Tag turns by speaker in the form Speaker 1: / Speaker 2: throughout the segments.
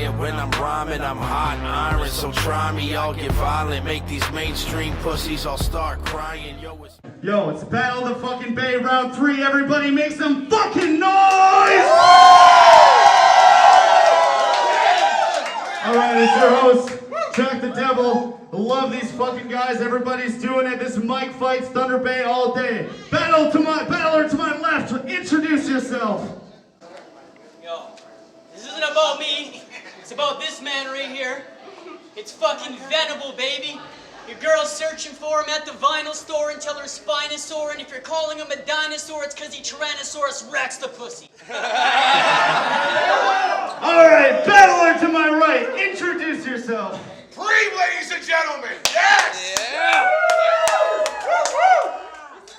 Speaker 1: Yeah, when I'm rhyming, I'm hot iron. So try me, I'll get violent. Make these mainstream pussies all start crying.
Speaker 2: Yo, it's Battle of the fucking Bay, round 3. Everybody make some fucking noise! Alright, it's your host, Jack the Devil. I love these fucking guys. Everybody's doing it. This Mike fights Thunder Bay all day. Battler to my left, introduce yourself.
Speaker 3: Yo, this isn't about me. It's about this man right here. It's fucking Venable, baby. Your girl's searching for him at the vinyl store until her spine is sore, and if you're calling him a dinosaur, it's because he Tyrannosaurus Rex the pussy.
Speaker 2: Alright, battler to my right, introduce yourself.
Speaker 4: Ladies and gentlemen, yes!
Speaker 3: Yeah.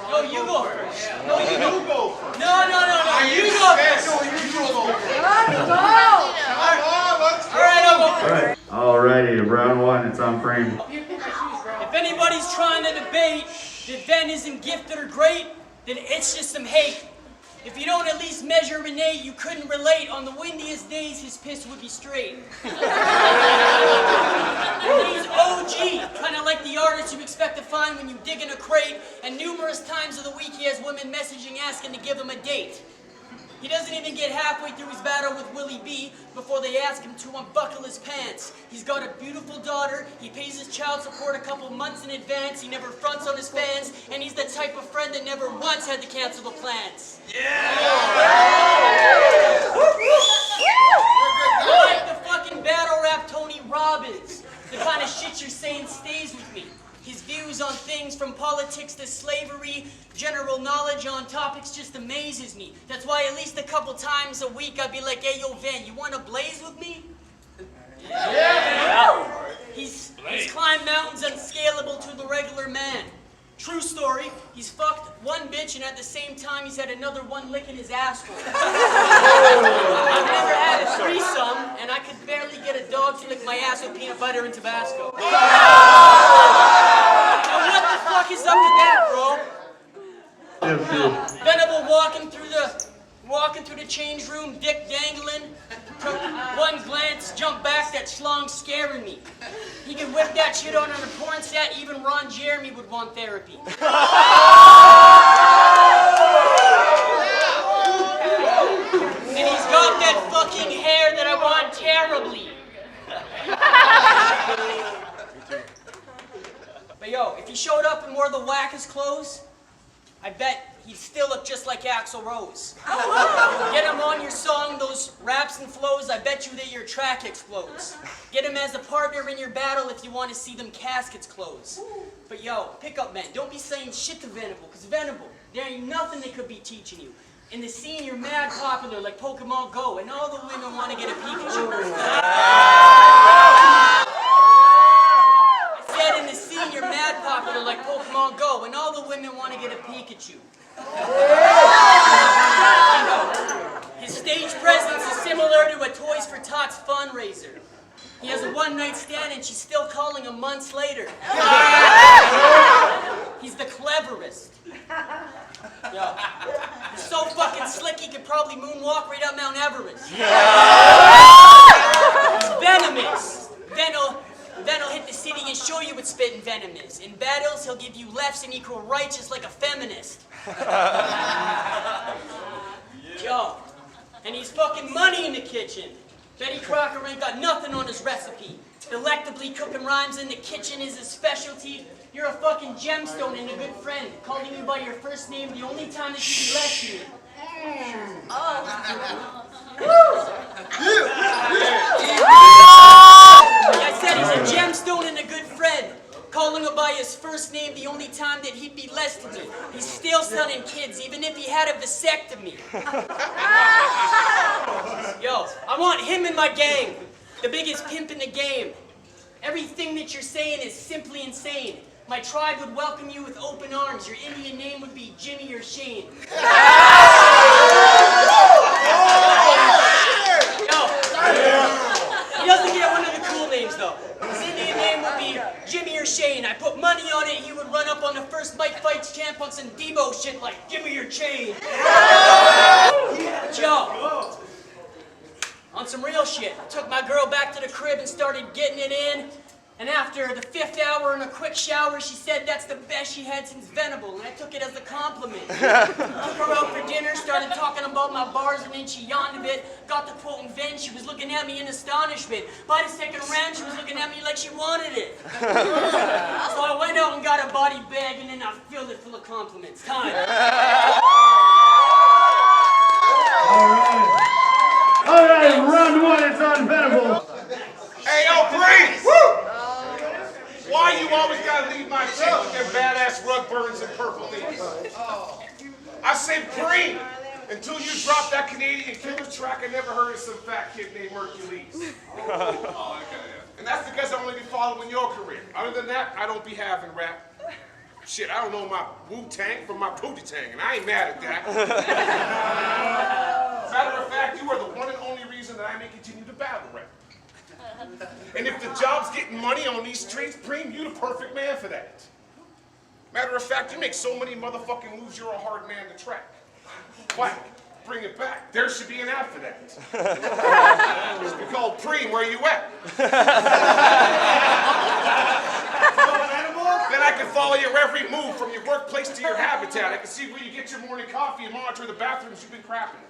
Speaker 3: Yo, you go first. No, you go first. No, you go first.
Speaker 4: Let's go.
Speaker 3: Alright, I'll go first.
Speaker 2: Alrighty, round 1, it's on frame.
Speaker 3: If anybody's trying to debate that Ben isn't gifted or great, then it's just some hate. If you don't at least measure Renee, you couldn't relate. On the windiest days, his piss would be straight. He's OG, kind of like the artist you expect to find when you dig in a crate, and numerous times of the week he has women messaging asking to give him a date. He doesn't even get halfway through his battle with Willie B before they ask him to unbuckle his pants. He's got a beautiful daughter, he pays his child support a couple months in advance, he never fronts on his fans, and he's the type of friend that never once had to cancel the plans. I like the fucking battle rap Tony Robbins. The kind of shit you're saying stays with me. His views on things from politics to slavery, general knowledge on topics just amazes me. That's why at least a couple times a week I'd be like, hey, yo, Van, you want to blaze with me? Yeah. He's climbed mountains unscalable to the regular man. True story, he's fucked one bitch and at the same time he's had another one licking his asshole. I've never had a threesome and I could barely get a dog to lick my ass with peanut butter and Tabasco. Now what the fuck is up with that, bro? Venable walking through the change room, dick dangling. Took one glance, jumped back, that schlong scaring me. He could whip that shit on a porn set, even Ron Jeremy would want therapy. And he's got that fucking hair that I want terribly. But yo, if he showed up and wore the wackest clothes, I bet he'd still look just like Axl Rose. Get him on your song, those raps and flows, I bet you that your track explodes. Get him as a partner in your battle if you want to see them caskets close. But yo, pickup men, don't be saying shit to Venable, because Venable, there ain't nothing they could be teaching you. In the scene, you're mad popular like Pokemon Go, and all the women want to get a Pikachu. In the scene, you're mad popular like Pokemon Go, and all the women want to get a Pikachu. His stage presence is similar to a Toys for Tots fundraiser. He has a one-night stand and she's still calling him months later. He's the cleverest. Yo, he's so fucking slick he could probably moonwalk right up Mount Everest. He's venomous. Ven'll hit the city and show you what spitting venom is. In battles, he'll give you lefts and equal rights just like a feminist. Yo, and he's fucking money in the kitchen. Betty Crocker ain't got nothing on his recipe. Delectably cooking rhymes in the kitchen is his specialty. You're a fucking gemstone and a good friend. Calling you by your first name the only time that you can bless you. I said he's a gemstone and a good friend. Calling him by his first name the only time that he'd be less to me. He's still stunning kids, even if he had a vasectomy. Yo, I want him in my gang. The biggest pimp in the game. Everything that you're saying is simply insane. My tribe would welcome you with open arms. Your Indian name would be Jimmy or Shane. He doesn't get one of the cool names though. His Indian name would be Jimmy or Shane. I put money on it, he would run up on the first Mike Fights champ on some Debo shit like, give me your chain. Yo, On some real shit, I took my girl back to the crib and started getting it in. And after the 5th hour and a quick shower, she said that's the best she had since Venable, and I took it as a compliment. Took her out for dinner, started talking about my bars, and then she yawned a bit, got the quote in Ven, she was looking at me in astonishment. By the second round, she was looking at me like she wanted it. So I went out and got a body bag, and then I filled it full of compliments. Time.
Speaker 2: All right, round 1, it's on Venable.
Speaker 4: Hey, yo, Bree! Woo! Why you always gotta leave my chick with their badass rug burns and purple leaves? I say Bree! Until you drop that Canadian killer track, I never heard of some fat kid named Hercules. And that's because I only be following your career. Other than that, I don't be having rap. Shit, I don't know my Wu-Tang from my Pootie Tang, and I ain't mad at that. As a matter of fact, you are the one and only reason that I may continue to battle rap. And if the job's getting money on these streets, Preem, you the perfect man for that. Matter of fact, you make so many motherfucking moves, you're a hard man to track. Whack, bring it back. There should be an ad for that. It should be called Preem, where you at? Then I can follow your every move from your workplace to your habitat. I can see where you get your morning coffee and monitor the bathrooms you've been crapping.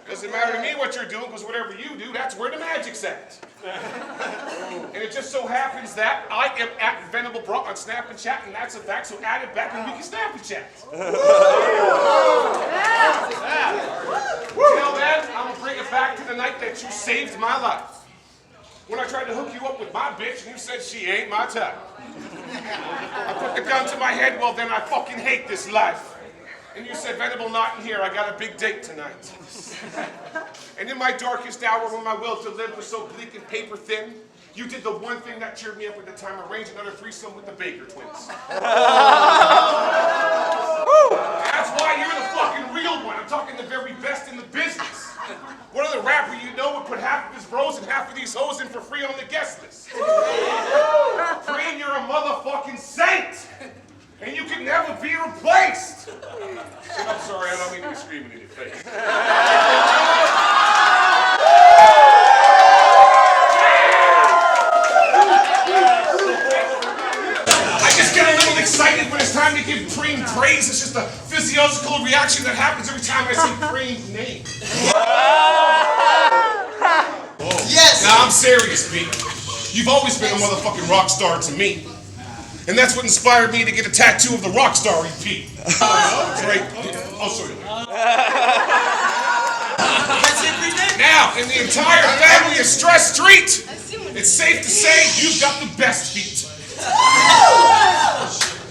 Speaker 4: Doesn't matter to me what you're doing, because whatever you do, that's where the magic's at. And it just so happens that I am at Venable Bra on Snap and Chat, and that's a fact, so add it back and we can Snap and Chat. Till then, I'm going to bring it back to the night that you saved my life. When I tried to hook you up with my bitch, and you said she ain't my type. I put the gun to my head, well then I fucking hate this life. And you said, Venable, not in here, I got a big date tonight. And in my darkest hour, when my will to live was so bleak and paper thin, you did the one thing that cheered me up at the time, arrange another threesome with the Baker twins. That's why you're the fucking real one. I'm talking the very best in the business. What other rapper you know would put half of his bros and half of these hoes in for free on the guest list? Friend, you're a motherfucking saint! And you can never be replaced! I'm sorry, I don't mean to be screaming in your face. I just get a little excited when it's time to give Preem praise. It's just a physiological reaction that happens every time I say Preem's name. Yes! Now I'm serious, Pete. You've always been a motherfucking rock star to me. And that's what inspired me to get a tattoo of the rock star repeat. Right? I'll show you later. Now, in the entire family of Stress Street, it's safe to say you've got the best feet.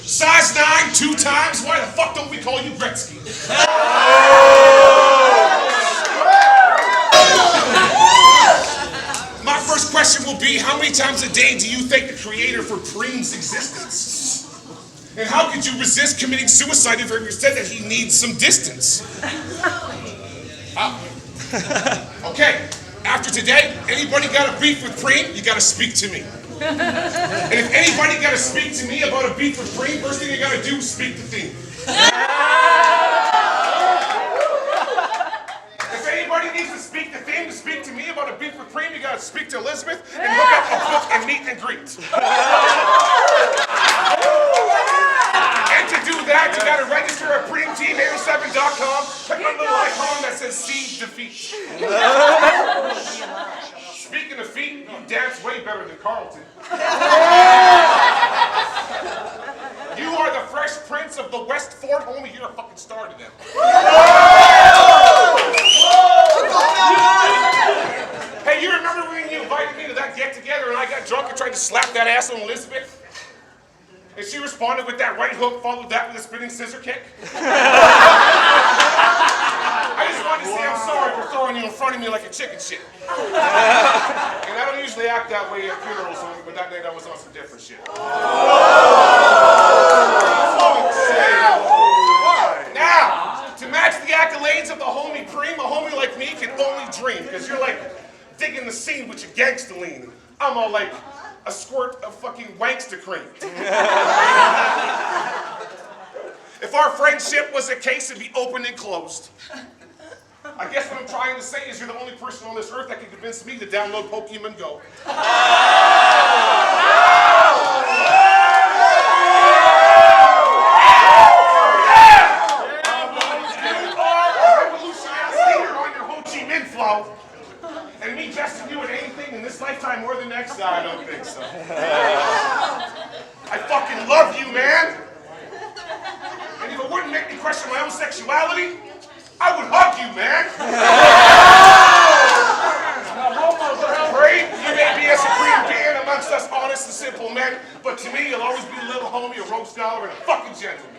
Speaker 4: Size 9, 2 times, why the fuck don't we call you Gretzky? My first question will be, how many times a day do you thank the creator for Preem's existence? And how could you resist committing suicide if you said that he needs some distance? Okay, after today, anybody got a beef with Preem, you gotta speak to me. And if anybody gotta speak to me about a beef with Preem, first thing you gotta do is speak the theme. If anybody needs to speak the theme to speak to me about a beef with Preem, you gotta speak to Elizabeth and hook up a book and meet and greet. And to do that, you gotta register at PreemTeam87.com, click on the little icon that says See Defeat. Speaking of feet, you dance way better than Carlton. You are the Fresh Prince of the West Fort, homie, you're a fucking star to them. Hey, you remember when you invited me to that get-together and I got drunk and tried to slap that ass on Elizabeth? And she responded with that right hook, followed that with a spinning scissor kick? I just wanted to say I'm sorry for throwing you in front of me like a chicken shit. And I don't usually act that way at funerals, homie, but that night I was on some different shit. Now, to match the accolades of the homie Preem, a homie like me can only dream, because you're like digging the scene with your gangster lean. I'm all like a squirt of fucking wankster cream. If our friendship was a case, it'd be open and closed. I guess what I'm trying to say is you're the only person on this earth that can convince me to download Pokemon Go. And me besting you at anything in this lifetime or the next? No, I don't think so. I fucking love you, man. And if it wouldn't make me question my own sexuality, I would hug you, man. Great, you may be a supreme being amongst us honest and simple men, but to me, you'll always be a little homie, a rope scholar, and a fucking gentleman.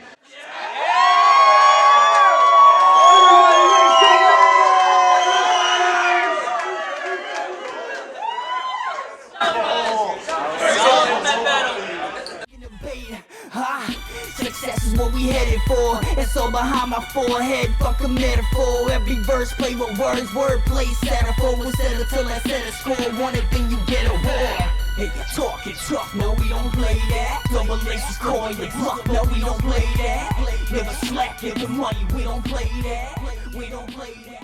Speaker 5: Success is what we headed for. It's all behind my forehead. Fuck a metaphor. Every verse play with words. Wordplay set up for. We'll settle till I set a score. Want it, then you get a war. Hey, you're talking tough. No, we don't play that. Double laces, coin, and bluff. No, we don't play that. Never slack, give the money. We don't play that. We don't play that.